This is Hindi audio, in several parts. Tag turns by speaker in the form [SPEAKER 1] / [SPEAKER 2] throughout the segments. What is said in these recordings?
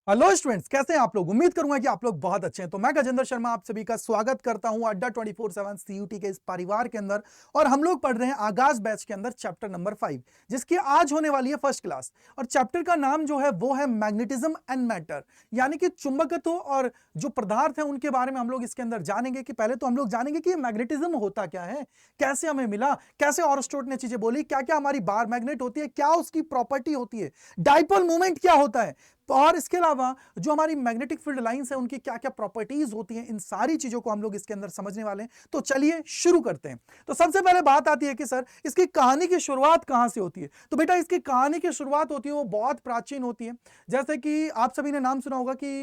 [SPEAKER 1] हेलो स्टूडेंट्स, कैसे हैं आप लोग। उम्मीद करूंगा कि आप लोग बहुत अच्छे हैं। तो मैं गजेंद्र शर्मा आप सभी का स्वागत करता हूं अड्डा 24/7 सीयूटी के इस परिवार के अंदर। और हम लोग पढ़ रहे हैं आगाज बैच के अंदर चैप्टर नंबर 5, जिसकी आज होने वाली है फर्स्ट क्लास। और चैप्टर का नाम जो है वो है मैग्नेटिज्म एंड मैटर, यानी कि चुंबकत्व और जो पदार्थ है उनके बारे में हम लोग इसके अंदर जानेंगे। कि पहले तो हम लोग जानेंगे कि मैग्नेटिज्म होता क्या है, कैसे हमें मिला, कैसे ऑरस्टोट ने चीजें बोली, क्या क्या हमारी बार मैग्नेट होती है, क्या उसकी प्रॉपर्टी होती है, डाइपोल मूवमेंट क्या होता है, और इसके अलावा जो हमारी मैग्नेटिक फील्ड लाइंस है उनकी क्या क्या प्रॉपर्टीज होती हैं। इन सारी चीजों को हम लोग इसके अंदर समझने वाले हैं। तो चलिए शुरू करते हैं। तो सबसे पहले बात आती है कि सर इसकी कहानी की शुरुआत कहां से होती है। तो बेटा इसकी कहानी की शुरुआत होती है वो बहुत प्राचीन होती है। जैसे कि आप सभी ने नाम सुना होगा कि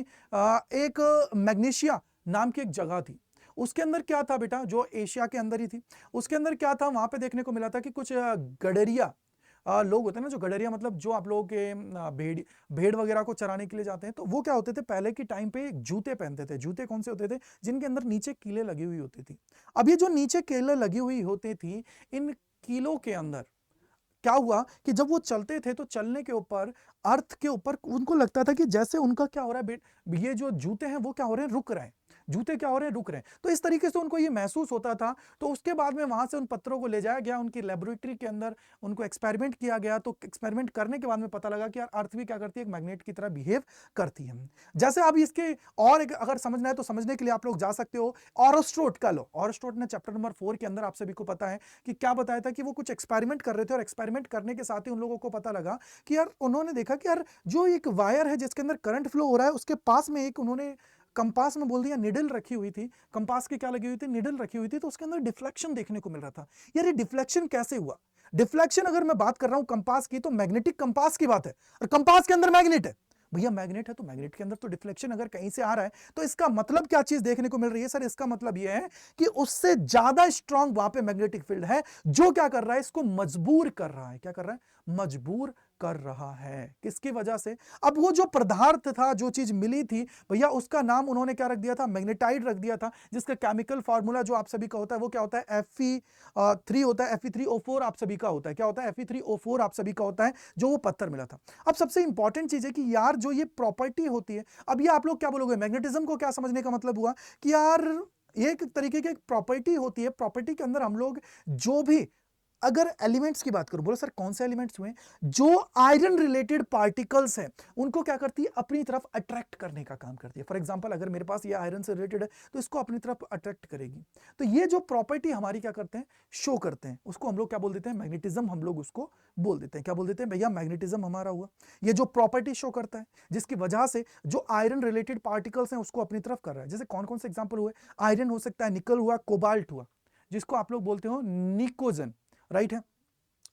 [SPEAKER 1] एक मैग्नीशिया नाम की एक जगह थी। उसके अंदर क्या था बेटा, जो एशिया के अंदर ही थी, उसके अंदर क्या था, वहां पे देखने को मिला था कि कुछ गडरिया लोग होते हैं ना। जो गडरिया मतलब जो आप लोगों के भेड़ भेड़ वगैरह को चराने के लिए जाते हैं, तो वो क्या होते थे पहले के टाइम पे, जूते पहनते थे। जूते कौन से होते थे, जिनके अंदर नीचे कीलें लगी हुई होती थी। अब ये जो नीचे कीलें लगी हुई होती थी, इन कीलों के अंदर क्या हुआ कि जब वो चलते थे तो चलने के ऊपर, अर्थ के ऊपर उनको लगता था कि जैसे उनका क्या हो रहा है, ये जो जूते हैं वो क्या हो रहे हैं, रुक रहे हैं। जूते क्या हो रहे हैं, रुक रहे हैं। तो इस तरीके से उनको ये महसूस होता था। तो उसके बाद में वहां से उन पत्थरों को ले जाया गया उनकी लेबोरेटरी के अंदर, उनको एक्सपेरिमेंट किया गया। तो एक्सपेरिमेंट करने के बाद में पता लगा कि यार अर्थ भी क्या करती है, एक मैग्नेट की तरह बिहेव करती है। जैसे अब इसके और एक अगर समझना है तो समझने के लिए आप लोग जा सकते हो ऑरस्ट्रोट का लो। ऑरस्ट्रोट ने चैप्टर नंबर 4 के अंदर आप सभी को पता है कि क्या बताया था कि वो कुछ एक्सपेरिमेंट कर रहे थे, और एक्सपेरिमेंट करने के साथ ही उन लोगों को पता लगा कि यार, उन्होंने देखा कि यार जो एक वायर है जिसके अंदर करंट फ्लो हो रहा है, उसके पास में एक उन्होंने कंपास में बोल दिया निडल रखी हुई थी। कंपास की क्या लगी हुई थी, निडल रखी हुई थी। तो उसके अंदर डिफ्लेक्शन देखने को मिल रहा था। यार ये डिफ्लेक्शन कैसे हुआ। डिफ्लेक्शन अगर मैं बात कर रहा हूं कंपास की, तो मैग्नेटिक कंपास की बात है, और कंपास के अंदर मैग्नेट है। भैया मैग्नेट है तो मैग्नेट के अंदर तो डिफ्लेक्शन अगर कहीं से आ रहा है, तो इसका मतलब क्या चीज देखने को मिल रही है सर। इसका मतलब यह है कि उससे ज्यादा स्ट्रांग वहां पे मैग्नेटिक फील्ड है, जो क्या कर रहा है, इसको मजबूर कर रहा है। क्या कर रहा है, मजबूर कर रहा है। किसकी वजह से, अब वो जो पदार्थ था, जो चीज मिली थी भैया, उसका नाम उन्होंने क्या रख दिया था, मैग्नेटाइड रख दिया था। जिसका केमिकल फार्मूला जो आप सभी का होता है वो क्या होता है, Fe3 होता है। Fe3O4 आप सभी का होता है। क्या होता है, Fe3O4 आप सभी का होता है, जो वो पत्थर मिला था। अब सबसे इंपॉर्टेंट चीज है कि यार जो ये प्रॉपर्टी होती है, अब ये आप लोग क्या बोलोगे, मैग्नेटिज्म को क्या समझने का मतलब हुआ कि यार ये एक तरीके की एक प्रॉपर्टी होती है। प्रॉपर्टी के अंदर हम लोग जो भी, अगर एलिमेंट्स की बात करूं, बोलो सर कौन से एलिमेंट्स हुए, जो आयरन रिलेटेड पार्टिकल्स हैं, उनको क्या करती है, अपनी तरफ अट्रैक्ट करने का काम करती है। फॉर एग्जांपल अगर मेरे पास ये आयरन से रिलेटेड है, तो इसको अपनी तरफ अट्रैक्ट करेगी। तो ये जो प्रॉपर्टी हमारी क्या करते हैं, शो करते हैं, उसको हम लोग क्या बोल देते हैं, मैग्नेटिज्म हम लोग उसको बोल देते हैं। क्या बोल देते हैं भैया, मैग्नेटिज्म हमारा हुआ। ये जो प्रॉपर्टी शो करता है, जिसकी वजह से जो आयरन रिलेटेड पार्टिकल्स हैं उसको अपनी तरफ कर रहा है। जैसे कौन कौन से एग्जाम्पल हुए, आयरन हो सकता है, निकल हुआ, कोबाल्ट हुआ, जिसको आप लोग बोलते हो निकोजन, राइट है।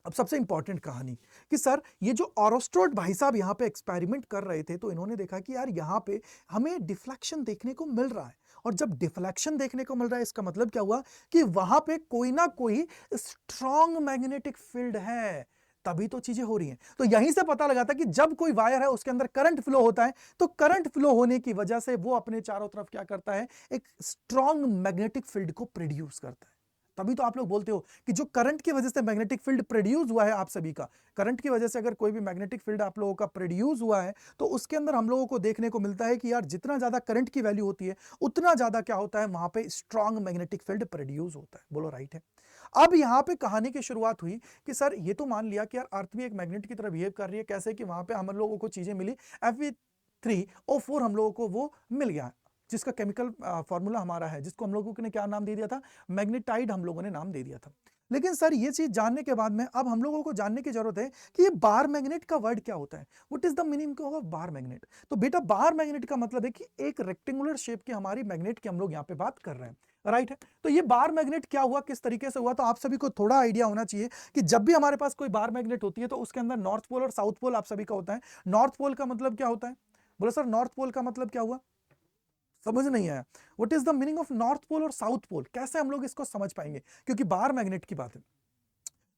[SPEAKER 1] अब सबसे इंपॉर्टेंट कहानी कि सर ये जो ऑरोस्ट्रोट भाई साहब यहां पे एक्सपेरिमेंट कर रहे थे, तो इन्होंने देखा कि यार यहां पे हमें डिफ्लेक्शन देखने को मिल रहा है। और जब डिफ्लेक्शन देखने को मिल रहा है, इसका मतलब क्या हुआ कि वहां पे कोई ना कोई स्ट्रॉन्ग मैग्नेटिक फील्ड है, तभी तो चीजें हो रही हैं। तो यहीं से पता लगा था कि जब कोई वायर है उसके अंदर करंट फ्लो होता है, तो करंट फ्लो होने की वजह से वो अपने चारों तरफ क्या करता है, एक स्ट्रॉन्ग मैग्नेटिक फील्ड को प्रोड्यूस करता है। तभी तो आप लोग बोलते हो कि जो करंट की वजह से मैग्नेटिक फील्ड प्रोड्यूस हुआ है आप सभी का, करंट की वजह से अगर कोई भी मैग्नेटिक फील्ड आप लोगों का प्रोड्यूस हुआ है, तो उसके अंदर हम लोगों को देखने को मिलता है कि यार जितना ज्यादा करंट की वैल्यू होती है, उतना ज्यादा क्या होता है, वहां पे स्ट्रॉन्ग मैग्नेटिक फील्ड प्रोड्यूस होता है। बोलो राइट है। अब यहां पे कहानी की शुरुआत हुई कि सर ये तो मान लिया कि यार अर्थ भी एक मैग्नेट की तरह बिहेव कर रही है। कैसे कि वहां पे हम लोगों को चीजें मिली, Fe3O4 हम लोगों को वो मिल गया, जिसका केमिकल फॉर्मूला हमारा है, जिसको हम लोगों ने क्या नाम दे दिया था, मैग्नेटाइड हम लोगों ने नाम दे दिया था। लेकिन सर ये चीज जानने के बाद में अब हम लोगों को जानने की जरूरत है कि ये बार मैग्नेट का वर्ड क्या होता है, what is the meaning of bar magnet. तो बेटा बार मैग्नेट का मतलब है कि एक रेक्टेंगुलर शेप की हमारी मैग्नेट की हम लोग यहाँ पे बात कर रहे हैं, राइट है। तो ये बार मैग्नेट क्या हुआ, किस तरीके से हुआ, तो आप सभी को थोड़ा आइडिया होना चाहिए कि जब भी हमारे पास कोई बार मैग्नेट होती है, तो उसके अंदर नॉर्थ पोल और साउथ पोल आप सभी का होता है। नॉर्थ पोल का मतलब क्या होता है, बोलो सर नॉर्थ पोल का मतलब क्या हुआ, समझ नहीं आया। What is the meaning of north pole और साउथ पोल, कैसे हम लोग इसको समझ पाएंगे, क्योंकि बार मैग्नेट की बात है।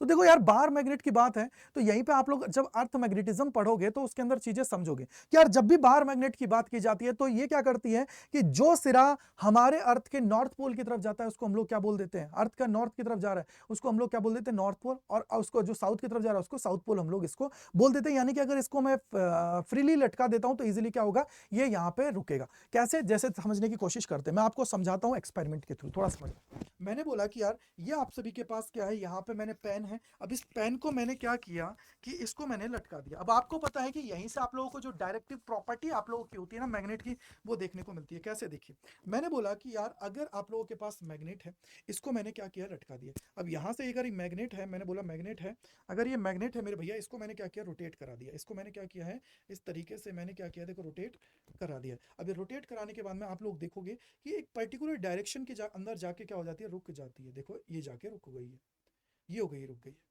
[SPEAKER 1] तो देखो यार, बार मैग्नेट की बात है तो यहीं पे आप लोग जब अर्थ मैग्नेटिज्म पढ़ोगे तो उसके अंदर चीजें समझोगे कि यार जब भी बार मैग्नेट की बात की जाती है तो ये क्या करती है कि जो सिरा हमारे अर्थ के नॉर्थ पोल की तरफ जाता है उसको हम लोग क्या बोल देते हैं, अर्थ का नॉर्थ की तरफ जा रहा है उसको हम लोग क्या बोल देते हैं, नॉर्थ पोल, और उसको जो साउथ की तरफ जा रहा है उसको साउथ पोल हम लोग इसको बोल देते हैं। यानी कि अगर इसको मैं फ्रीली लटका देता हूं तो इजीली क्या होगा, ये यहां पे रुकेगा। कैसे, जैसे समझने की कोशिश करते हैं, मैं आपको समझाता हूं एक्सपेरिमेंट के थ्रू, थोड़ा समझ। मैंने बोला कि यार ये आप सभी के पास क्या है, यहाँ पे मैंने पेन है, अब इस पेन को मैंने क्या किया कि इसको मैंने लटका दिया। अब आपको पता है कि यहीं से आप लोगों को जो डायरेक्टिव प्रॉपर्टी आप लोगों की होती है ना मैग्नेट की, वो देखने को मिलती है। कैसे, देखिए मैंने बोला कि यार अगर आप लोगों के पास मैग्नेट है, इसको मैंने क्या किया, लटका दिया। अब यहाँ से अगर ये मैग्नेट है, मैंने बोला मैग्नेट है, अगर ये मैग्नेट है मेरे भैया, इसको मैंने क्या किया, रोटेट करा दिया। इसको मैंने क्या किया है, इस तरीके से मैंने क्या किया, देखो रोटेट करा दिया। अब ये रोटेट कराने के बाद में आप लोग देखोगे कि एक पर्टिकुलर डायरेक्शन के अंदर जाके क्या हो जाती है, रुक जाती है। देखो ये जाके रुक गई है, ये हो गई, रुक गई है,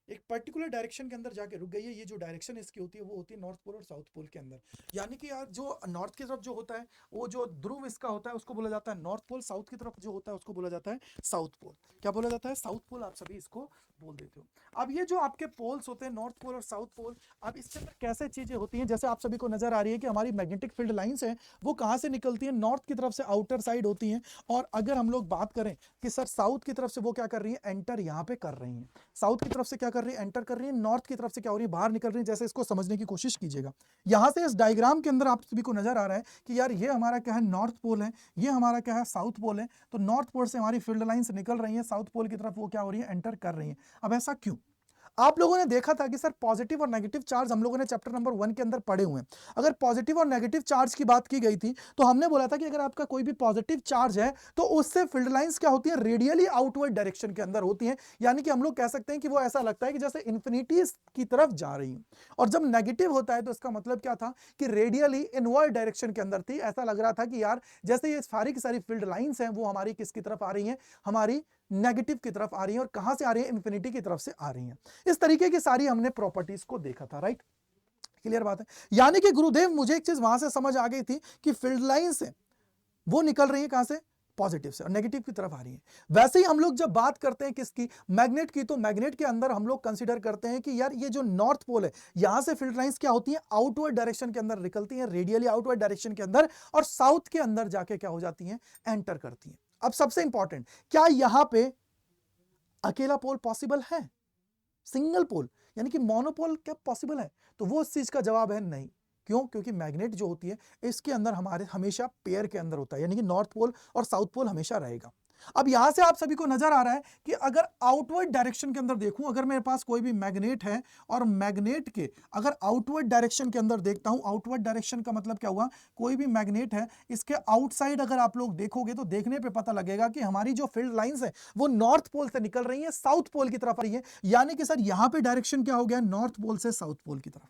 [SPEAKER 1] एक पर्टिकुलर डायरेक्शन के अंदर जाके रुक गई है। ये जो डायरेक्शन इसकी होती है वो होती है नॉर्थ पोल और साउथ पोल के अंदर। यानी कि यार जो नॉर्थ की तरफ जो होता है वो जो ध्रुव इसका होता है उसको बोला जाता है नॉर्थ पोल, साउथ की तरफ जो होता है उसको बोला जाता है साउथ पोल। क्या बोला जाता है, साउथ पोल, आप सभी इसको बोल देते हो। अब ये जो आपके पोल्स होते हैं नॉर्थ पोल और साउथ पोल, अब इसके अंदर कैसे चीजें होती हैं, जैसे आप सभी को नजर आ रही है कि हमारी मैग्नेटिक फील्ड लाइंस है वो कहां से निकलती है, नॉर्थ की तरफ से आउटर साइड होती हैं। और अगर हम लोग बात करें कि सर साउथ की तरफ से वो क्या कर रही है, एंटर यहां पे कर रही है, साउथ की तरफ से क्या कर रही है, एंटर कर रही है, नॉर्थ की तरफ से क्या हो रही है, बाहर निकल रही है। जैसे इसको समझने की कोशिश कीजिएगा, यहां से इस डायग्राम के अंदर आप सभी को नजर आ रहा है कि यार ये हमारा क्या है, नॉर्थ पोल है, ये हमारा क्या है, साउथ पोल है। तो नॉर्थ पोल से हमारी फील्ड लाइंस निकल रही है, साउथ पोल की तरफ वो क्या हो रही है, एंटर कर रही है। अब ऐसा क्यों, आप लोगों ने देखा था कि सर पॉजिटिव और नेगेटिव चार्ज हम लोगों ने चैप्टर नंबर 1 के अंदर पढ़े हुए हैं। अगर पॉजिटिव और नेगेटिव चार्ज की बात की गई थी तो हमने बोला था कि अगर आपका कोई भी पॉजिटिव चार्ज है तो उससे फील्ड लाइंस क्या होती है, रेडियली आउटवर्ड डायरेक्शन के अंदर होती हैं। यानी कि हम लोग कह सकते हैं कि वो ऐसा लगता है कि जैसे इंफिनिटी की तरफ जा रही है। और जब नेगेटिव होता है तो इसका मतलब क्या था कि रेडियली इनवर्ड डायरेक्शन के अंदर थी। ऐसा लग रहा था कि यार जैसे ये सारी की सारी फील्ड लाइंस हैं वो हमारी किसकी तरफ आ रही हैं, हमारी नेगेटिव की तरफ आ रही है। और कहां से आ रही है, इंफिनिटी की तरफ से आ रही है। इस तरीके की सारी हमने प्रॉपर्टीज को देखा था, राइट, क्लियर बात है। यानी कि गुरुदेव मुझे एक चीज वहां से समझ आ गई थी कि फील्ड लाइंस है वो निकल रही है कहां से, पॉजिटिव से, और नेगेटिव की तरफ आ रही है। वैसे ही हम लोग जब बात करते हैं किसकी, मैग्नेट की, तो मैग्नेट के अंदर हम लोग कंसीडर करते हैं कि यार ये जो नॉर्थ पोल है यहां से फील्ड लाइंस क्या होती है, आउटवर्ड डायरेक्शन के अंदर निकलती हैं, रेडियली आउटवर्ड डायरेक्शन के अंदर, और साउथ के अंदर जाके क्या हो जाती हैं, एंटर करती हैं। अब सबसे इंपॉर्टेंट, क्या यहां पे अकेला पोल पॉसिबल है, सिंगल पोल यानी कि मोनोपोल क्या पॉसिबल है, तो वो इस चीज का जवाब है नहीं। क्यों, क्योंकि मैग्नेट जो होती है इसके अंदर हमारे हमेशा पेयर के अंदर होता है, यानी कि नॉर्थ पोल और साउथ पोल हमेशा रहेगा। अब यहां से आप सभी को नजर आ रहा है कि अगर आउटवर्ड डायरेक्शन के अंदर देखूं, अगर मेरे पास कोई भी मैग्नेट है और मैग्नेट के अगर आउटवर्ड डायरेक्शन के अंदर देखता हूं, आउटवर्ड डायरेक्शन का मतलब क्या हुआ, कोई भी मैग्नेट है इसके आउटसाइड अगर आप लोग देखोगे तो देखने पे पता लगेगा कि हमारी जो फील्ड लाइंस है वो नॉर्थ पोल से निकल रही है, साउथ पोल की तरफ आ रही है। यानी कि सर यहां पे डायरेक्शन क्या हो गया, नॉर्थ पोल से साउथ पोल की तरफ।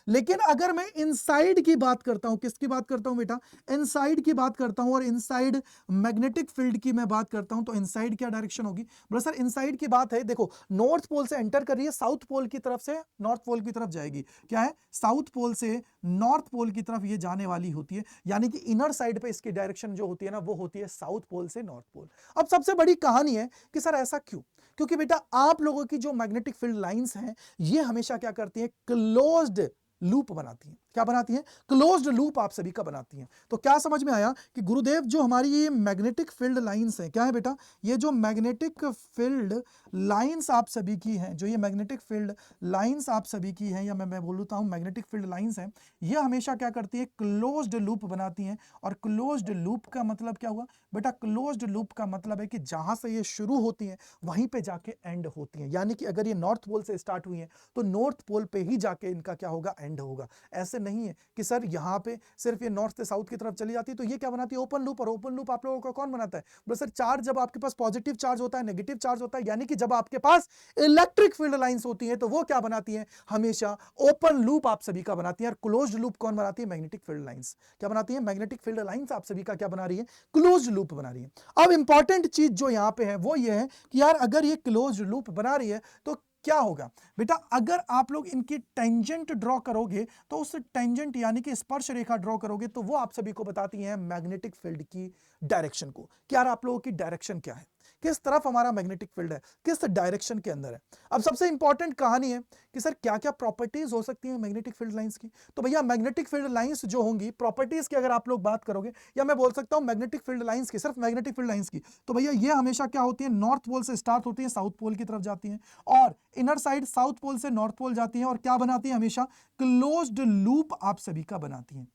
[SPEAKER 1] लेकिन अगर मैं इनसाइड की बात करता हूं, किसकी बात करता हूं बेटा, इनसाइड की बात करता हूं, और इनसाइड मैग्नेटिक फील्ड की मैं बात करता हूं, तो इनसाइड क्या डायरेक्शन होगी, बोला सर इनसाइड की बात है, देखो नॉर्थ पोल से एंटर कर रही है, साउथ पोल की तरफ से नॉर्थ पोल की तरफ जाएगी। क्या है, साउथ पोल से नॉर्थ पोल की तरफ ये जाने वाली होती है। यानी कि इनर साइड पे इसकी डायरेक्शन जो होती है ना वो होती है साउथ पोल से नॉर्थ पोल। अब सबसे बड़ी कहानी है कि सर ऐसा क्यों, क्योंकि बेटा आप लोगों की जो मैग्नेटिक फील्ड लाइंस हैं ये हमेशा क्या करती हैं, क्लोज्ड लूप बनाती हैं। क्या बनाती हैं, क्लोज्ड लूप आप सभी का बनाती हैं। तो क्या समझ में आया कि गुरुदेव जो हमारी ये मैग्नेटिक फील्ड लाइंस हैं, क्या है बेटा, ये जो मैग्नेटिक फील्ड लाइंस आप सभी की हैं, जो ये मैग्नेटिक फील्ड लाइंस आप सभी की हैं, या मैं बोलता हूं मैग्नेटिक फील्ड लाइंस हैं, ये हमेशा क्या करती है, क्लोज्ड लूप बनाती हैं। और क्लोज्ड लूप का मतलब क्या हुआ बेटा, क्लोज्ड लूप का मतलब है कि जहां से ये शुरू होती हैं वहीं पे जाके एंड होती हैं। यानी कि अगर ये नॉर्थ पोल से स्टार्ट हुई हैं तो नॉर्थ पोल पे ही जाके इनका क्या होगा, एंड होगा। ऐसे नहीं है कि सर यहाँ पे सिर्फ ये नॉर्थ से साउथ की तरफ चली जाती है तो ये क्या बनाती है, ओपन लूप। और ओपन लूप आप लोगों को कौन बनाता है, बोले सर चार्ज, जब आपके पास पॉजिटिव चार्ज होता है, नेगेटिव चार्ज होता है, यानी कि जब आपके पास इलेक्ट्रिक फील्ड लाइंस होती हैं तो वो क्या बनाती हैं, हमेशा ओपन लूप आप सभी का बनाती है। और क्लोज्ड लूप कौन बनाती है, मैग्नेटिक फील्ड लाइंस। क्या बनाती है, मैग्नेटिक फील्ड लाइंस आप सभी का क्या बना रही है, क्लोज्ड लूप बना रही है। अब इंपॉर्टेंट चीज जो यहां पे है वो ये है कि यार अगर ये क्लोज्ड लूप बना रही है तो क्या होगा बेटा, अगर आप लोग इनकी टेंजेंट ड्रॉ करोगे तो उस टेंजेंट यानी कि स्पर्श रेखा ड्रॉ करोगे तो वो आप सभी को बताती है मैग्नेटिक फील्ड की डायरेक्शन को। क्या आप लोगों की डायरेक्शन क्या है, किस तरफ हमारा मैग्नेटिक फील्ड है, किस डायरेक्शन के अंदर है। अब सबसे इंपॉर्टेंट कहानी है कि सर क्या क्या प्रॉपर्टीज हो सकती है मैग्नेटिक फील्ड लाइंस की। तो भैया मैग्नेटिक फील्ड लाइंस जो होंगी, प्रॉपर्टीज की अगर आप लोग बात करोगे, या मैं बोल सकता हूं मैग्नेटिक फील्ड लाइंस की, सिर्फ मैग्नेटिक फील्ड लाइंस की, तो भैया ये हमेशा क्या होती है, नॉर्थ पोल से स्टार्ट होती है, साउथ पोल की तरफ जाती है, और इनर साइड साउथ पोल से नॉर्थ पोल जाती है, और क्या बनाती है, हमेशा क्लोज्ड लूप आप सभी का बनाती है।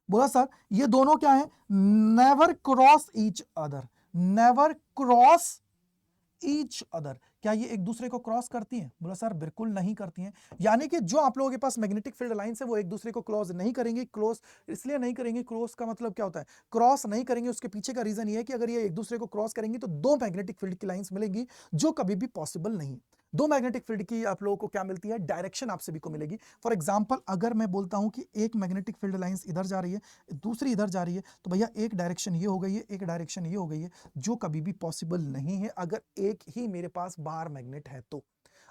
[SPEAKER 1] बोला सर ये दोनों क्या है, never cross each other, never cross each other. क्या ये एक दूसरे को क्रॉस करती हैं? बोला सर बिल्कुल नहीं करती हैं। यानी कि जो आप लोगों के पास मैग्नेटिक फील्ड लाइंस है वो एक दूसरे को क्रॉस नहीं करेंगे। क्रॉस इसलिए नहीं करेंगे, क्रॉस का मतलब क्या होता है, क्रॉस नहीं करेंगे, उसके पीछे का रीजन ये है कि अगर ये एक दूसरे को क्रॉस करेंगी तो दो मैग्नेटिक फील्ड की लाइंस मिलेंगी, जो कभी भी पॉसिबल नहीं। दो मैग्नेटिक फील्ड की आप लोगों को क्या मिलती है, डायरेक्शन आप सभी को मिलेगी। फॉर एग्जांपल अगर मैं बोलता हूं कि एक मैग्नेटिक फील्ड लाइंस इधर जा रही है, दूसरी इधर जा रही है, तो भैया एक डायरेक्शन ये हो गई है, एक डायरेक्शन ये हो गई है, जो कभी भी पॉसिबल नहीं है अगर एक ही मेरे पास बाहर मैग्नेट है तो।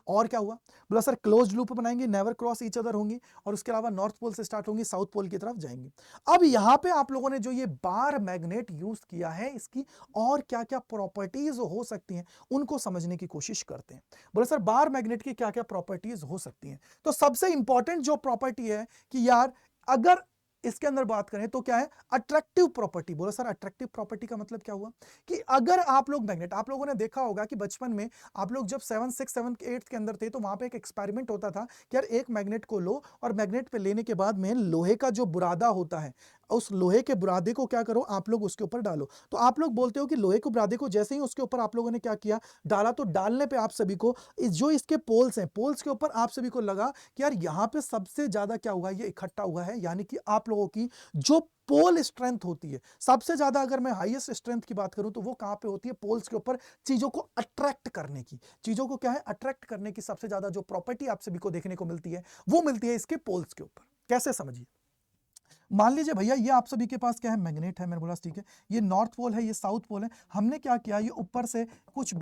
[SPEAKER 1] और क्या हुआ, बोला सर क्लोज्ड लूप बनाएंगे, नेवर क्रॉस ईच अदर होंगी, और उसके अलावा नॉर्थ पोल से स्टार्ट होंगी, साउथ पोल की तरफ जाएंगी। अब यहां पे आप लोगों ने जो ये बार मैग्नेट यूज किया है, इसकी और क्या क्या प्रॉपर्टीज हो सकती हैं उनको समझने की कोशिश करते हैं। बोले सर बार मैग्नेट की क्या क्या प्रॉपर्टीज हो सकती हैं, तो सबसे इंपॉर्टेंट जो प्रॉपर्टी है कि यार अगर इसके अंदर बात करें तो क्या है, अट्रैक्टिव प्रॉपर्टी। बोलो सर अट्रैक्टिव प्रॉपर्टी का मतलब क्या हुआ, कि अगर आप लोग मैग्नेट, आप लोगों ने देखा होगा कि बचपन में आप लोग जब 7th 6th 7th 8th के अंदर थे तो वहां पे एक एक्सपेरिमेंट होता था कि यार एक मैग्नेट को लो और मैग्नेट पे लेने के बाद में लोहे का जो बुरादा होता है, उस लोहे के बुरादे को क्या करो आप लोग उसके ऊपर डालो। तो आप लोग बोलते हो कि लोहे के बुरादे को जैसे ही उसके ऊपर आप लोगों ने क्या किया, डाला, तो डालने पे आप सभी को जो इसके पोल्स हैं, पोल्स के ऊपर आप सभी को लगा कि यार यहाँ पे सबसे ज्यादा क्या हुआ, ये इकट्ठा हुआ है। यानी कि आप लोगों की जो पोल स्ट्रेंथ होती है सबसे ज्यादा, अगर मैं हाईएस्ट स्ट्रेंथ की बात करूं तो वो कहां पे होती है, पोल्स के ऊपर, चीजों को अट्रैक्ट करने की। चीजों को क्या है, अट्रैक्ट करने की सबसे ज्यादा जो प्रॉपर्टी आप सभी को देखने को मिलती है वो मिलती है इसके पोल्स के ऊपर। कैसे, समझिए। मान लीजिए भैया ये आप सभी के पास क्या है, मैग्नेट है मेरे बोला, ठीक है, ये नॉर्थ पोल है, ये साउथ पोल है। हमने क्या किया, ये ऊपर से कुछ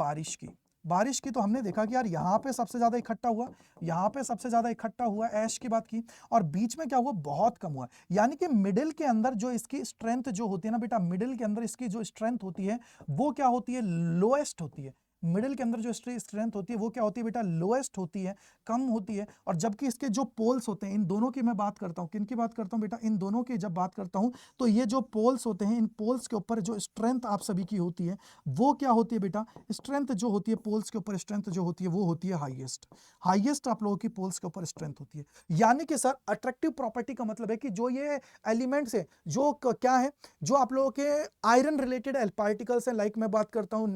[SPEAKER 1] बारिश की तो हमने देखा कि यार यहाँ पे सबसे ज्यादा इकट्ठा हुआ, यहाँ पे सबसे ज्यादा इकट्ठा हुआ, ऐश की बात की, और बीच में क्या हुआ, बहुत कम हुआ। यानी कि मिडिल के अंदर जो इसकी स्ट्रेंथ जो होती है ना बेटा, मिडिल के अंदर इसकी जो स्ट्रेंथ होती है वो क्या होती है, लोएस्ट होती है। मिडिल के अंदर जो स्ट्रेंथ होती है वो क्या होती है बेटा, लोएस्ट होती है, कम होती है। और जबकि इसके जो पोल्स होते हैं, इन दोनों की मैं बात करता हूं, किन की बात करता हूं बेटा, इन दोनों की जब बात करता हूं तो ये जो पोल्स होते हैं, इन पोल्स के ऊपर जो स्ट्रेंथ आप सभी की होती है वो क्या होती है बेटा, स्ट्रेंथ जो होती है पोल्स के ऊपर, स्ट्रेंथ जो होती है वो होती है हाईएस्ट। हाईएस्ट आप लोगों की पोल्स के ऊपर स्ट्रेंथ होती है। यानी कि सर अट्रैक्टिव प्रॉपर्टी का मतलब है कि जो ये एलिमेंट्स है, जो क्या है, जो आप लोगों के आयरन रिलेटेड पार्टिकल्स हैं, लाइक मैं बात करता हूं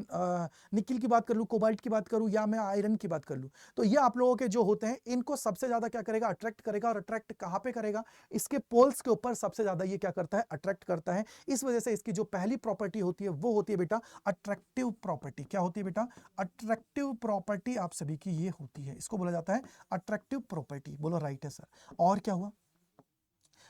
[SPEAKER 1] निकिल की बात कर लूं, कोबाल्ट की बात करूं, या मैं आयरन की बात कर लूं, तो ये आप लोगों के जो होते हैं इनको सबसे ज्यादा क्या करेगा, अट्रैक्ट करेगा। और अट्रैक्ट कहां पे करेगा, इसके पोल्स के ऊपर सबसे ज्यादा ये क्या करता है, अट्रैक्ट करता है। इस वजह से इसकी जो पहली प्रॉपर्टी होती है वो होती है बेटा अट्रैक्टिव प्रॉपर्टी। क्या होती है बेटा, अट्रैक्टिव प्रॉपर्टी आप सभी की ये होती है, इसको बोला जाता है अट्रैक्टिव प्रॉपर्टी। बोलो राइट है सर। और क्या हुआ,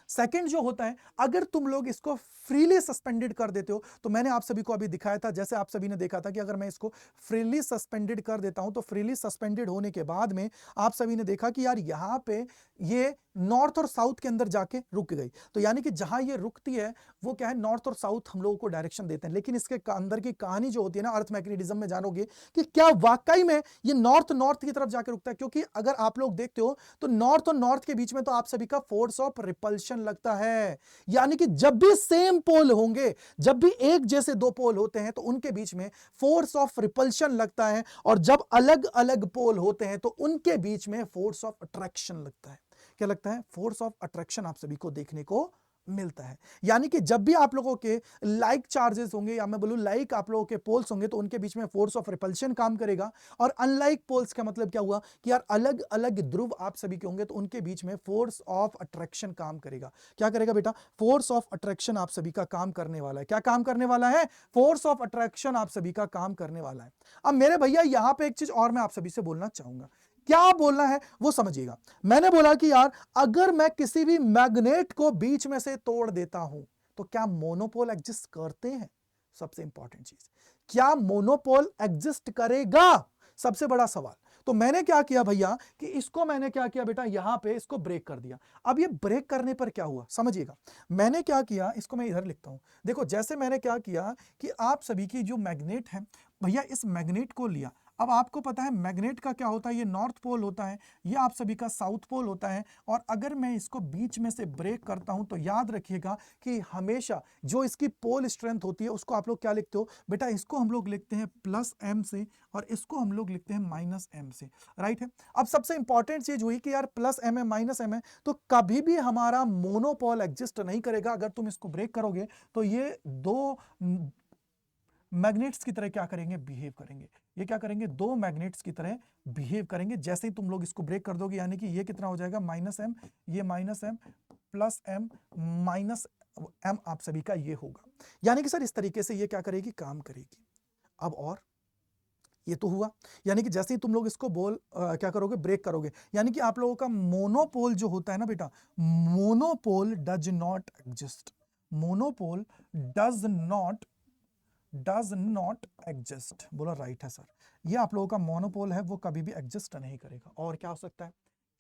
[SPEAKER 1] सेकंड जो होता है, अगर तुम लोग इसको फ्रीली सस्पेंडेड कर देते हो, तो मैंने आप सभी को अभी दिखाया था, जैसे आप सभी ने देखा था कि अगर मैं इसको फ्रीली सस्पेंडेड कर देता हूं तो फ्रीली सस्पेंडेड होने के बाद में आप सभी ने देखा कि यार यहां पे ये नॉर्थ और साउथ के अंदर जाके रुक गई। तो यानी कि जहां ये रुकती है वो क्या है, नॉर्थ और साउथ हम लोगों को डायरेक्शन देते हैं। लेकिन इसके अंदर की कहानी जो होती है ना, अर्थ मैग्नेटिज्म में जानोगे कि क्या वाकई में ये नॉर्थ नॉर्थ की तरफ जाके रुकता है। क्योंकि अगर आप लोग देखते हो तो नॉर्थ और नॉर्थ के बीच में तो आप सभी का फोर्स ऑफ रिपल्शन लगता है। यानी कि जब भी सेम पोल होंगे, जब भी एक जैसे दो पोल होते हैं तो उनके बीच में फोर्स ऑफ रिपल्शन लगता है, और जब अलग अलग पोल होते हैं तो उनके बीच में फोर्स ऑफ अट्रैक्शन लगता है। क्या लगता है, फोर्स ऑफ अट्रैक्शन आप सभी को देखने को मिलता है। यानी कि जब भी आप लोगों के लाइक चार्जेस होंगे, या मैं बोलूं लाइक आप लोगों के पोल्स होंगे, तो उनके बीच में फोर्स ऑफ रिपल्शन काम करेगा। और अनलाइक पोल्स का मतलब क्या हुआ कि यार अलग अलग ध्रुव आप सभी के होंगे तो उनके बीच में फोर्स ऑफ अट्रैक्शन काम करेगा। क्या करेगा बेटा, फोर्स ऑफ अट्रैक्शन आप सभी का काम करने वाला है। क्या काम करने वाला है, फोर्स ऑफ अट्रैक्शन आप सभी का काम करने वाला है। अब मेरे भैया यहां पे एक चीज और मैं आप सभी से बोलना चाहूंगा, क्या बोलना है वो समझिएगा। मैंने बोला कि यार अगर मैं किसी भी मैग्नेट को बीच में से तोड़ देता हूं तो क्या मोनोपोल एग्जिस्ट करते हैं, सबसे इंपॉर्टेंट चीज, क्या मोनोपोल एग्जिस्ट करेगा, सबसे बड़ा सवाल। तो मैंने क्या किया भैया कि इसको मैंने क्या किया बेटा, यहां पे इसको ब्रेक कर दिया। अब ये ब्रेक करने पर क्या हुआ समझिएगा, मैंने क्या किया, इसको मैं इधर लिखता हूं। देखो जैसे मैंने क्या किया कि आप सभी की जो मैग्नेट है भैया इस मैग्नेट को लिया। अब आपको पता है मैग्नेट का क्या होता है, ये नॉर्थ पोल होता है, ये आप सभी का साउथ पोल होता है। और अगर मैं इसको बीच में से ब्रेक करता हूं तो याद रखिएगा कि हमेशा जो इसकी पोल स्ट्रेंथ होती है उसको आप लोग क्या लिखते हो बेटा, इसको हम लोग लिखते हैं प्लस एम से और इसको हम लोग लिखते हैं माइनस एम से, राइट है। अब सबसे इंपॉर्टेंट चीज हुई कि यार प्लस एम है माइनस एम है, तो कभी भी हमारा मोनोपोल एग्जिस्ट नहीं करेगा। अगर तुम इसको ब्रेक करोगे तो ये दो मैग्नेट्स की तरह क्या करेंगे, बिहेव करेंगे। ये क्या करेंगे, दो मैग्नेट्स की तरह बिहेव करेंगे। जैसे ही तुम लोग इसको ब्रेक कर दोगे यानी कि ये कितना हो जाएगा माइनस एम, ये minus M plus M minus M आप सभी का ये होगा। यानी कि सर इस तरीके से ये क्या करेगी, काम करेगी। अब और ये तो हुआ, यानी कि जैसे ही तुम लोग इसको क्या करोगे, ब्रेक करोगे, यानी कि आप लोगों का मोनोपोल जो होता है ना बेटा, monopole does not exist, monopole does not exist. बोला राइट है सर, ये आप लोगों का मोनोपोल है वो कभी भी एग्जिस्ट नहीं करेगा। और क्या हो सकता है,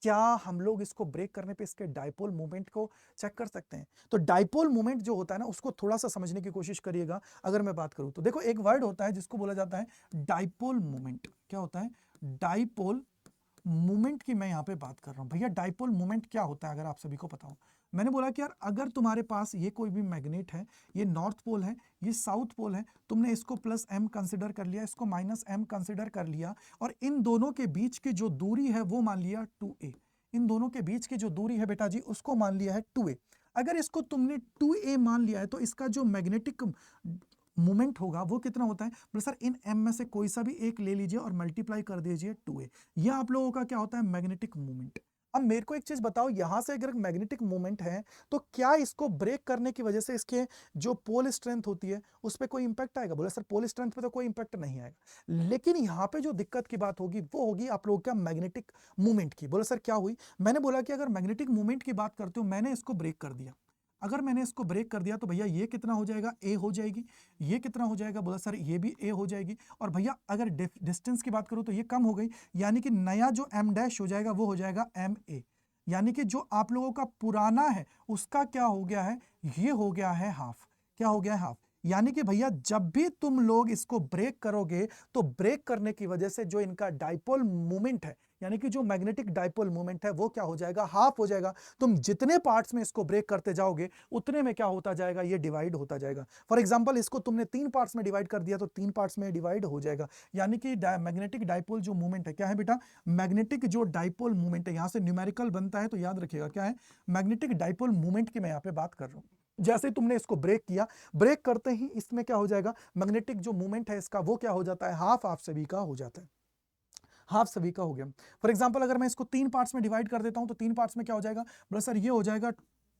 [SPEAKER 1] क्या हम लोग इसको ब्रेक करने पे इसके डाइपोल मोमेंट को चेक कर सकते हैं? तो डाइपोल मोमेंट जो होता है ना उसको थोड़ा सा समझने की कोशिश करिएगा। अगर मैं बात करूं तो देखो एक वर्ड होता है जिसको बोला जाता है डाइपोल मोमेंट। क्या होता है, डाइपोल मोमेंट की मैं यहां पे बात कर रहा हूं। भैया डाइपोल मोमेंट क्या होता है अगर आप सभी को पता हो? मैंने बोला कि यार अगर तुम्हारे पास ये कोई भी मैग्नेट है, ये नॉर्थ पोल है, ये साउथ पोल है, तुमने इसको प्लस एम कंसिडर कर लिया, इसको माइनस एम कंसिडर कर लिया, और इन दोनों के बीच की जो दूरी है वो मान लिया 2a। इन दोनों के बीच की जो दूरी है बेटा जी उसको मान लिया है 2a। अगर इसको तुमने 2a मान लिया है तो इसका जो मैग्नेटिक मोमेंट होगा वो कितना होता है? बोले सर इन m में से कोई सा भी एक ले लीजिए और मल्टीप्लाई कर दीजिए 2a। यह आप लोगों का क्या होता है, मैग्नेटिक मोमेंट। अब मेरे को एक चीज बताओ, यहां से अगर मैग्नेटिक मोमेंट है तो क्या इसको ब्रेक करने की वजह से इसके जो पोल स्ट्रेंथ होती है उस पर कोई इंपैक्ट आएगा? बोले सर पोल स्ट्रेंथ पे तो कोई इंपैक्ट नहीं आएगा, लेकिन यहां पे जो दिक्कत की बात होगी वो होगी आप लोगों का मैग्नेटिक मूवमेंट की। बोले सर क्या हुई? मैंने बोला कि अगर मैग्नेटिक मूवमेंट की बात करते हो, मैंने इसको ब्रेक कर दिया। अगर मैंने इसको ब्रेक कर दिया तो भैया ये कितना हो जाएगा, ए हो जाएगी। ये कितना हो जाएगा, बोला सर ये भी ए हो जाएगी। और भैया अगर डिस्टेंस की बात करूं तो ये कम हो गई, यानी कि नया जो एम डैश हो जाएगा वो हो जाएगा एम ए। यानी कि जो आप लोगों का पुराना है उसका क्या हो गया है, ये हो गया है हाफ। क्या हो गया है, हाफ। यानी कि भैया जब भी तुम लोग इसको ब्रेक करोगे तो ब्रेक करने की वजह से जो इनका डाइपोल मोमेंट है, यानी कि जो मैग्नेटिक डाइपोल मोमेंट है वो क्या हो जाएगा, हाफ हो जाएगा। तुम जितने पार्ट्स में इसको ब्रेक करते जाओगे उतने में क्या होता जाएगा, ये डिवाइड होता जाएगा। फॉर एग्जांपल इसको तुमने 3 पार्ट्स में डिवाइड कर दिया तो 3 पार्ट्स में डिवाइड हो जाएगा। यानी कि मैग्नेटिक डाइपोल जो मूवमेंट है, क्या है बेटा, मैग्नेटिक जो डाइपोल मूवमेंट है, यहां से न्यूमेरिकल बनता है तो याद रखिएगा क्या है, मैग्नेटिक डाइपोल मूवमेंट की मैं यहां पे बात कर रहा हूं। जैसे तुमने इसको ब्रेक किया, ब्रेक करते ही इसमें क्या हो जाएगा, मैग्नेटिक जो मूवमेंट है इसका वो क्या हो जाता है, हाफ आप सभी का हो जाता है। हाफ सभी का हो गया। फॉर एग्जांपल अगर मैं इसको 3 पार्ट्स में डिवाइड कर देता हूं तो 3 पार्ट्स में क्या हो जाएगा, बोला सर ये हो जाएगा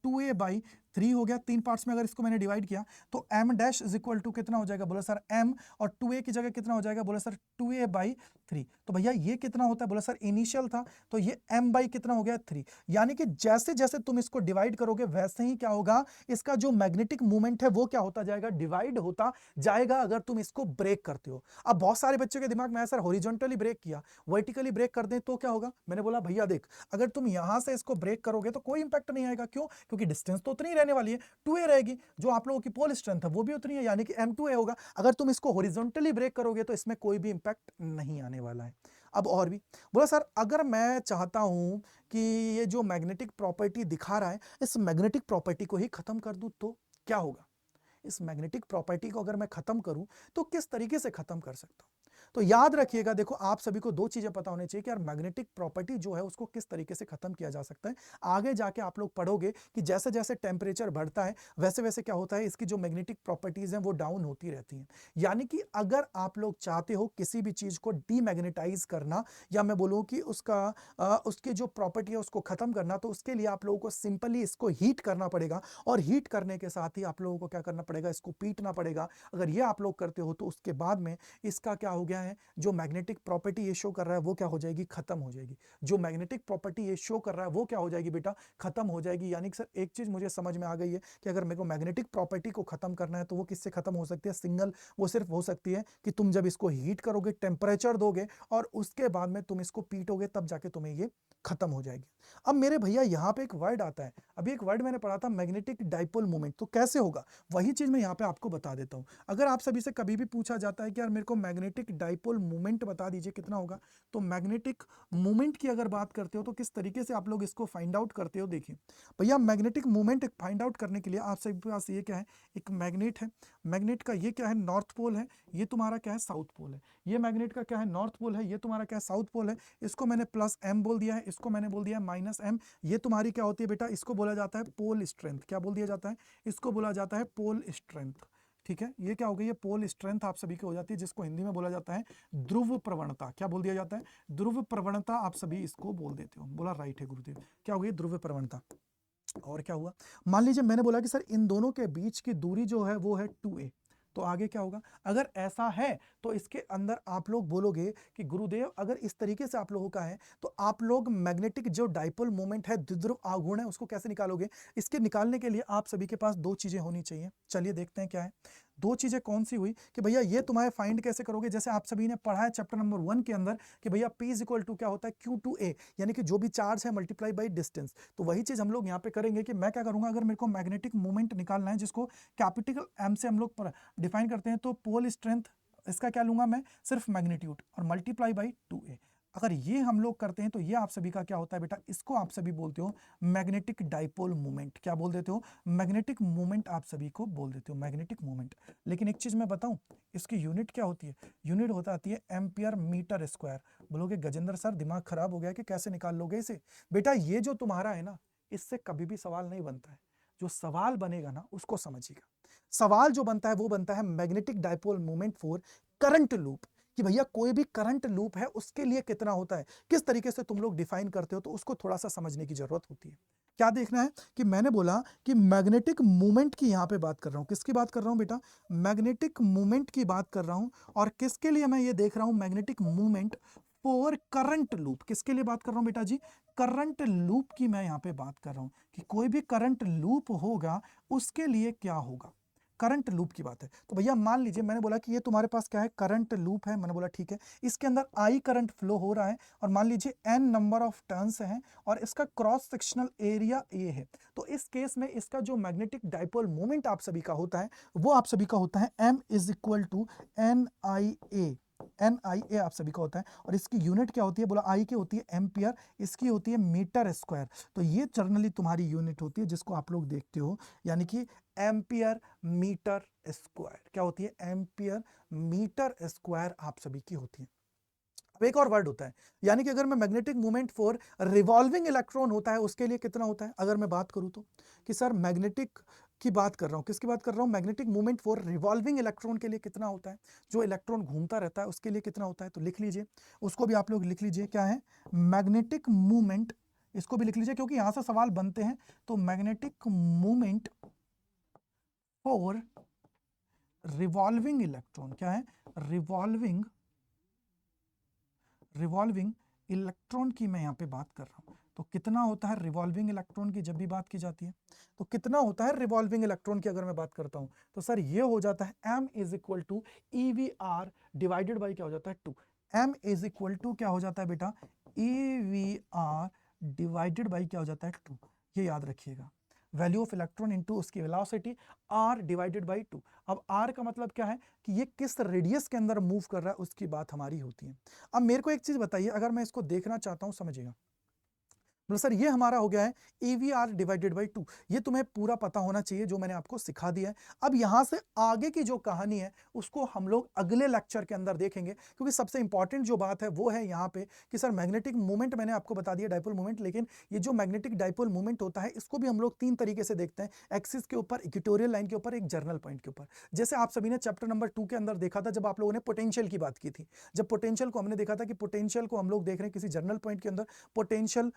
[SPEAKER 1] 2a/3 हो गया। 3 पार्ट्स में अगर इसको मैंने डिवाइड किया तो m dash is equal to कितना हो जाएगा, बोला सर m, और 2a की जगह कितना हो जाएगा, बोला सर 2a/3। तो भैया ये कितना होता है, बोला सर इनिशियल था तो ये m बाई कितना हो गया 3। यानी कि जैसे जैसे तुम इसको डिवाइड करोगे वैसे ही क्या होगा, इसका जो मैग्नेटिक मूवमेंट है वो क्या होता जाएगा, डिवाइड होता जाएगा अगर तुम इसको ब्रेक करते हो। अब बहुत सारे बच्चों के दिमाग में आया सर हॉरिजॉन्टली ब्रेक किया, वर्टिकली ब्रेक कर दें तो क्या होगा? मैंने बोला भैया देख, अगर तुम यहां से इसको ब्रेक करोगे तो कोई इंपैक्ट नहीं आएगा। क्यों? क्योंकि डिस्टेंस तो उतनी ही रहने वाली है, 2a रहेगी, जो आप लोगों की पोल स्ट्रेंथ है वो भी उतनी है, यानी कि m2a होगा। अगर तुम इसको हॉरिजॉन्टली ब्रेक करोगे तो इसमें कोई भी इंपैक्ट नहीं आने वाला है। अब और भी, बोला सर अगर मैं चाहता हूं कि ये जो मैग्नेटिक प्रॉपर्टी दिखा रहा है इस मैग्नेटिक प्रॉपर्टी को ही खत्म कर दूं तो क्या होगा? इस मैग्नेटिक प्रॉपर्टी को अगर मैं खत्म करूं तो किस तरीके से खत्म कर सकता हूं? तो याद रखिएगा, देखो आप सभी को दो चीजें पता होनी चाहिए कि यार मैग्नेटिक प्रॉपर्टी जो है उसको किस तरीके से खत्म किया जा सकता है। आगे जाके आप लोग पढ़ोगे कि जैसे जैसे टेम्परेचर बढ़ता है वैसे वैसे क्या होता है, इसकी जो मैग्नेटिक प्रॉपर्टीज हैं वो डाउन होती रहती हैं। यानी कि अगर आप लोग चाहते हो किसी भी चीज को डीमैग्नेटाइज करना, या मैं बोलूं कि उसकी जो प्रॉपर्टी है उसको खत्म करना, तो उसके लिए आप लोगों को सिंपली इसको हीट करना पड़ेगा, और हीट करने के साथ ही आप लोगों को क्या करना पड़ेगा, इसको पीटना पड़ेगा। अगर ये आप लोग करते हो तो उसके बाद में इसका क्या हो गया, है, जो मैग्नेटिक प्रॉपर्टी ये शो कर रहा है वो क्या हो जाएगी, खत्म हो जाएगी। जो मैग्नेटिक प्रॉपर्टी ये शो कर रहा है वो क्या हो जाएगी बेटा, खत्म हो जाएगी। यानी कि सर एक चीज मुझे समझ में आ गई है कि अगर मेरे को मैग्नेटिक प्रॉपर्टी को खत्म करना है तो वो किससे खत्म हो सकती है, सिंगल, वो सिर्फ हो सकती है कि तुम जब इसको हीट करोगे, टेम्परेचर दोगे और उसके बाद में तुम इसको पीटोगे, तब जाके तुम्हें ये खत्म हो जाएगी। अब मेरे भैया यहाँ पे एक वर्ड आता है, अभी एक वर्ड मैंने पढ़ा था मैग्नेटिक डाइपोल मोमेंट, तो कैसे होगा वही चीज मैं यहाँ पे आपको बता देता हूँ। अगर आप सभी से कभी भी पूछा जाता है कि यार मेरे को मैग्नेटिक डाइपोल मोमेंट बता दीजिए कितना होगा, तो मैग्नेटिक मोमेंट की अगर बात करते हो तो किस तरीके से आप लोग इसको फाइंड आउट करते हो, देखिए भैया मैग्नेटिक मोमेंट फाइंड आउट करने के लिए आप सभी के पास ये क्या है, एक मैग्नेट है, मैग्नेट का ये क्या है, नॉर्थ पोल है, ये तुम्हारा क्या है, साउथ पोल है। ये मैग्नेट का क्या है, नॉर्थ पोल है, ये तुम्हारा क्या है, साउथ पोल है। इसको मैंने प्लस एम बोल दिया है, इसको मैंने बोल दिया है माइनस एम। ये तुम्हारी क्या होती है बेटा, इसको बोला जाता है पोल स्ट्रेंथ। क्या बोल दिया जाता है, इसको बोला जाता है पोल स्ट्रेंथ। ठीक है, ये क्या हो गई, ये पोल स्ट्रेंथ आप सभी की हो जाती है, जिसको हिंदी में बोला जाता है ध्रुव प्रवणता। क्या बोल दिया जाता है, ध्रुव प्रवणता आप सभी इसको बोल देते हो। बोला राइट है गुरुदेव, क्या हो गई, ध्रुव प्रवणता। और क्या हुआ, मान लीजिए मैंने बोला कि सर इन दोनों के बीच की दूरी जो है वो है 2a, तो आगे क्या होगा, अगर ऐसा है तो इसके अंदर आप लोग बोलोगे कि गुरुदेव अगर इस तरीके से आप लोगों का है तो आप लोग मैग्नेटिक जो डाइपोल मोमेंट है, द्विध्रुव आघूर्ण है, उसको कैसे निकालोगे। इसके निकालने के लिए आप सभी के पास दो चीजें होनी चाहिए। चलिए देखते हैं क्या है। दो चीजें कौन सी हुई कि भैया ये तुम्हारे फाइंड कैसे करोगे, जैसे आप सभी ने पढ़ा है चैप्टर नंबर 1 के अंदर कि भैया P इज इक्वल टू क्या होता है, Q2A, यानी कि जो भी चार्ज है मल्टीप्लाई बाई डिस्टेंस। तो वही चीज हम लोग यहाँ पे करेंगे कि मैं क्या करूंगा, अगर मेरे को मैग्नेटिक मोमेंट निकालना है जिसको कैपिटल M से हम लोग डिफाइन करते हैं, तो पोल स्ट्रेंथ इसका क्या लूंगा मैं, सिर्फ मैग्नीट्यूड और मल्टीप्लाई बाई 2a। अगर ये हम लोग करते हैं तो ये आप सभी का क्या होता है बेटा, इसको आप सभी बोलते हो मैग्नेटिक डाइपोल मोमेंट। क्या बोल देते हो, मैग्नेटिक मोमेंट आप सभी को बोल देते हो, मैग्नेटिक मोमेंट। लेकिन एक चीज मैं बताऊं, इसकी यूनिट क्या होती है, यूनिट होता आती है एम्पियर मीटर स्क्वायर। बोलोगे गजेंद्र सर दिमाग खराब हो गया कि कैसे निकाल लोगे इसे। बेटा ये जो तुम्हारा है ना, इससे कभी भी सवाल नहीं बनता है। जो सवाल बनेगा ना उसको समझिएगा। सवाल जो बनता है वो बनता है magnetic dipole moment for current loop, कि भैया कोई भी करंट लूप है उसके लिए कितना होता है, किस तरीके से तुम लोग डिफाइन करते हो, तो उसको थोड़ा सा समझने की जरूरत होती है। क्या देखना है कि मैंने बोला कि मैग्नेटिक मूवमेंट की यहां पे बात कर रहा हूं, किसकी बात कर रहा हूं बेटा, मैग्नेटिक मूवमेंट की बात कर रहा हूं। और किसके लिए मैं ये देख रहा हूं, magnetic movement for current loop, किसके लिए बात कर रहा हूं बेटा जी, करंट लूप की मैं यहां पे बात कर रहा हूं कि कोई भी करंट लूप होगा उसके लिए क्या होगा, करंट लूप की बात है। तो भैया मान लीजिए मैंने बोला कि ये तुम्हारे पास क्या है, करंट लूप है, मैंने बोला ठीक है, इसके अंदर आई करंट फ्लो हो रहा है और मान लीजिए एन नंबर ऑफ टर्न्स हैं और इसका क्रॉस सेक्शनल एरिया ए है। तो इस केस में इसका जो मैग्नेटिक डाइपोल मोमेंट आप सभी का होता है वो आप सभी का होता है M is equal to N I A. N I A आप सभी का होता है और इसकी यूनिट क्या होती है, बोला आई की होती है एम्पियर, इसकी होती है मीटर स्क्वायर। तो ये जनरली तुम्हारी यूनिट होती है जिसको आप लोग देखते हो, यानी कि एम्पियर मीटर स्क्वायर। क्या होती है, एम्पियर मीटर स्क्वायर आप सभी की होती है। अब एक और वर्ड होता है, यानी कि अगर मैं magnetic movement for revolving electron होता है उसके लिए कितना होता है, अगर मैं बात करूं तो कि सर मैग्नेटिक की बात कर रहा हूं, किसकी बात कर रहा हूं, magnetic movement for revolving electron के लिए कितना होता है, जो इलेक्ट्रॉन घूमता रहता है उसके लिए कितना होता है। तो लिख लीजिए, उसको भी आप लोग लिख लीजिए, क्या है मैग्नेटिक मूवमेंट, इसको भी लिख लीजिए क्योंकि यहां से सवाल बनते हैं। तो magnetic movement for revolving electron, क्या है, रिवॉल्विंग इलेक्ट्रॉन की मैं यहां पे बात कर रहा हूं। तो कितना होता है रिवॉल्विंग इलेक्ट्रॉन की जब भी बात की जाती है, तो कितना होता है रिवॉल्विंग इलेक्ट्रॉन की अगर मैं बात करता हूं, तो सर ये हो जाता है m is equal to EVR divided by क्या हो जाता है 2। m इज इक्वल टू क्या हो जाता है बेटा, EVR डिवाइडेड बाई क्या हो जाता है 2। ये याद रखिएगा, वैल्यू ऑफ इलेक्ट्रॉन इनटू उसकी वेलोसिटी r डिवाइडेड बाई 2। अब r का मतलब क्या है कि ये किस रेडियस के अंदर मूव कर रहा है उसकी बात हमारी होती है। अब मेरे को एक चीज बताइए, अगर मैं इसको देखना चाहता हूं, समझिएगा, तो सर ये हमारा हो गया है EVR डिवाइडेड बाई 2। ये तुम्हें पूरा पता होना चाहिए जो मैंने आपको सिखा दिया है। अब यहां से आगे की जो कहानी है उसको हम लोग अगले लेक्चर के अंदर देखेंगे, क्योंकि सबसे इंपॉर्टेंट जो बात है वो है यहाँ पे कि सर मैग्नेटिक मूवमेंट मैंने आपको बता दिया, डाइपोल मूवमेंट, लेकिन ये जो मैग्नेटिक डाइपोल मूवमेंट होता है इसको भी हम लोग 3 तरीके से देखते हैं, एक्सिस के ऊपर, इक्वेटोरियल लाइन के ऊपर, एक जर्नल पॉइंट के ऊपर। जैसे आप सभी ने चैप्टर नंबर 2 के अंदर देखा था जब आप लोगों ने पोटेंशियल की बात की थी, जब पोटेंशियल को हमने देखा था कि पोटेंशियल को हम लोग देख रहे हैं किसी जर्नल पॉइंट के अंदर, पोटेंशियल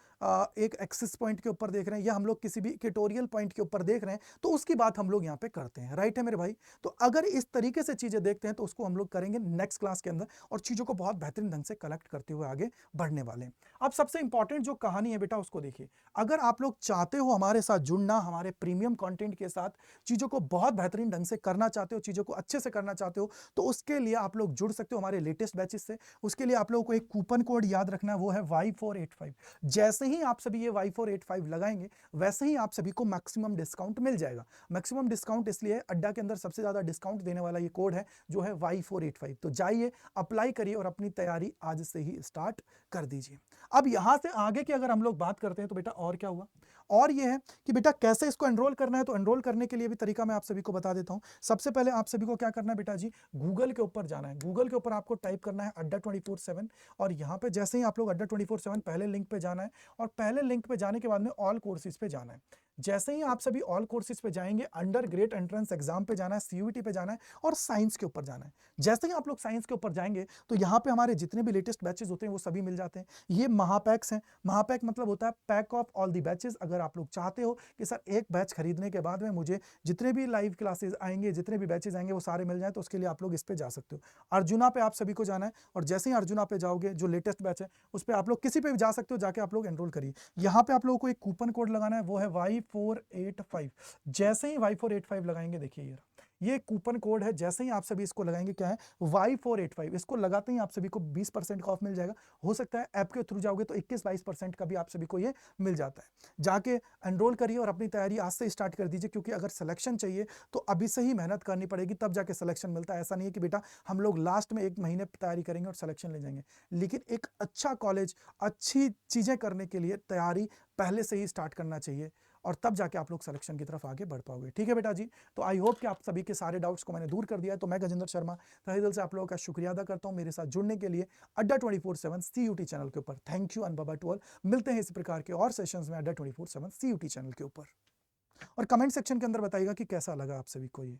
[SPEAKER 1] एक एक्सिस पॉइंट के ऊपर देख रहे हैं या हम लोग किसी भी इक्वेटोरियल पॉइंट के ऊपर देख रहे हैं, तो उसकी बात हम लोग यहाँ पे करते हैं। राइट है मेरे भाई? तो अगर इस तरीके से चीजें देखते हैं तो उसको हम लोग करेंगे नेक्स्ट क्लास के अंदर और चीजों को बहुत बेहतरीन ढंग से कलेक्ट करते हुए आगे बढ़ने वाले हैं। अब सबसे इंपॉर्टेंट जो कहानी है बेटा उसको देखिए। अगर आप लोग चाहते हो हमारे साथ जुड़ना, हमारे प्रीमियम कंटेंट के साथ चीजों को बहुत बेहतरीन ढंग से करना चाहते हो, चीजों को अच्छे से करना चाहते हो, तो उसके लिए आप लोग जुड़ सकते हो हमारे लेटेस्ट बैचेस से। उसके लिए आप लोगों को एक कूपन कोड याद रखना है, वो है Y485। जैसे ही आप सभी ये Y485 लगाएंगे वैसे ही आप सभी को मैक्सिमम डिस्काउंट मिल जाएगा। मैक्सिमम डिस्काउंट इसलिए अड्डा के अंदर सबसे ज्यादा डिस्काउंट देने वाला ये कोड है जो है Y485। तो जाइए, अप्लाई करिए और अपनी तैयारी आज से ही स्टार्ट कर दीजिए। अब यहां से आगे की अगर हम लोग बात करते हैं तो बेटा और क्या हुआ, और ये है कि बेटा कैसे इसको एनरोल करना है। तो एनरोल करने के लिए भी तरीका मैं आप सभी को बता देता हूं। सबसे पहले आप सभी को क्या करना है बेटा जी, गूगल के ऊपर जाना है। गूगल के ऊपर आपको टाइप करना है अड्डा 24/7 और यहां पे जैसे ही आप लोग अड्डा 24/7 पहले लिंक पे जाना है और पहले लिंक पे जाने के बाद में ऑल कोर्सेज पे जाना है। जैसे ही आप सभी ऑल कोर्सेज पे जाएंगे, अंडर ग्रेड एंट्रेंस एग्जाम पे जाना है, सीयूईटी पे जाना है और साइंस के ऊपर जाना है। जैसे ही आप लोग साइंस के ऊपर जाएंगे तो यहाँ पे हमारे जितने भी लेटेस्ट बैचेस होते हैं वो सभी मिल जाते हैं। ये महापैक्स हैं। महापैक मतलब होता है pack of all the batches. अगर आप लोग चाहते हो कि सर एक बैच खरीदने के बाद में मुझे जितने भी लाइव क्लासेस आएंगे, जितने भी बैचेस आएंगे वो सारे मिल जाए, तो उसके लिए आप लोग इस पे जा सकते हो। अर्जुना पे आप सभी को जाना है और जैसे ही अर्जुना पे जाओगे, जो लेटेस्ट बैच है उस पर आप लोग किसी पे भी जा सकते हो, जाके आप लोग एनरोल करिए। यहाँ पे आप लोगों को एक कूपन कोड लगाना है, वो है Y485। जैसे ही Y485 लगाएंगे, देखिए ये कूपन कोड है, जैसे ही आप सभी इसको लगाएंगे, क्या है Y485, इसको लगाते ही आप सभी को 20% का ऑफ मिल जाएगा। हो सकता है ऐप के थ्रू जाओगे तो 21-22% का भी आप सभी को ये मिल जाता है। जाके एनरोल करिए और अपनी तैयारी आज से स्टार्ट कर दीजिए, क्योंकि अगर सिलेक्शन चाहिए तो अभी से ही मेहनत करनी पड़ेगी, तब जाके सिलेक्शन मिलता है। ऐसा नहीं है कि बेटा हम लोग लास्ट में 1 महीने तैयारी करेंगे और सिलेक्शन ले जाएंगे। लेकिन एक अच्छा कॉलेज, अच्छी चीजें करने के लिए तैयारी पहले से ही स्टार्ट करना चाहिए और तब जाके आप लोग सिलेक्शन की तरफ आगे बढ़ पाओगे। ठीक है बेटा जी? तो आई होप कि आप सभी के सारे डाउट्स को मैंने दूर कर दिया है। तो मैं गजेंद्र शर्मा तहे दिल से आप लोगों का शुक्रिया अदा करता हूं मेरे साथ जुड़ने के लिए अड्डा 24/7 सीयूटी चैनल के ऊपर। Thank you and bye bye to all. मिलते हैं इसी प्रकार के और सेशंस में अड्डा 24/7 सीयूटी चैनल के ऊपर। और कमेंट सेक्शन के अंदर बताइएगा कि कैसा लगा आप सभी को ये।